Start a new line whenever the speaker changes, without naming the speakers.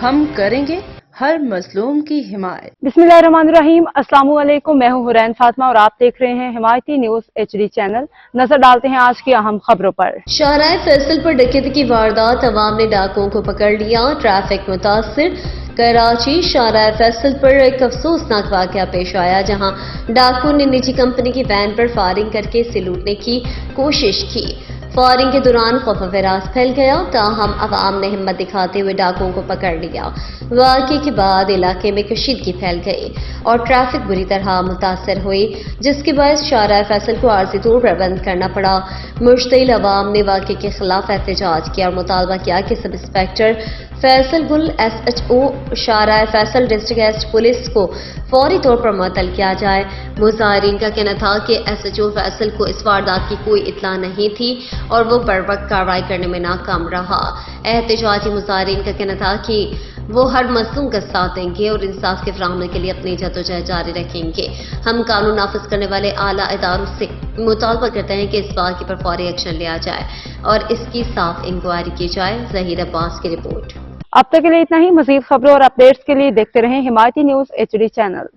ہم کریں گے ہر مظلوم کی حمایت۔
बिस्मिल्लाहिर्रहमानिर्रहीम। अस्सलाम वालेकुम। मैं हूं हुरैन फातिमा और आप देख रहे हैं हिमायती न्यूज HD चैनल। नजर डालते हैं आज की अहम खबरों पर।
शाहराह फैसल पर डकैती की वारदात, अवाम ने डाकुओं को पकड़ लिया, ट्रैफिक मुतासिर। कराची शाहराह फैसल पर एक अफसोसनाक वाकया पेश आया, जहां डाकुओं ने निजी कंपनी की वैन पर फायरिंग करके इसे लूटने की कोशिश की। फायरिंग के दौरान खौफ विरास फैल गया, ताहम अवाम ने हिम्मत दिखाते हुए डाकुओं को पकड़ लिया। वाकये के बाद इलाके में कशीदगी फैल गई और ट्रैफिक बुरी तरह मुतासर हुई, जिसके बायस शाहराह फैसल को आरजी तौर पर बंद करना पड़ा। मुश्तिल अवाम ने वाकये के खिलाफ एहतजाज किया और मुतालबा किया कि सब इंस्पेक्टर फैसल गुल SHO शाहराह फैसल डिस्ट्रिक्ट एस्ट पुलिस को फौरी तौर पर मुअत्तल किया जाए। मुजाहिरीन का कहना था कि SHO फैसल को इस वारदात की कोई इत्तला नहीं थी और वो बरवक्त कार्रवाई करने में नाकाम रहा। एहतजाजी मुजाहिरीन का कहना था कि वो हर मजलूम का साथ देंगे और इंसाफ के फराहमी के लिए अपनी जद्दोजहद जारी रखेंगे। हम कानून नाफिज करने वाले आला इदारों से मुतालबा करते हैं कि इस वाक़ये पर फौरी एक्शन लिया जाए और इसकी साफ इंक्वायरी की जाए। ज़हीर अब्बास की रिपोर्ट।
अब तक के लिए इतना ही। मजीद खबरों और अपडेट्स के लिए देखते रहें हिमायती न्यूज HD चैनल।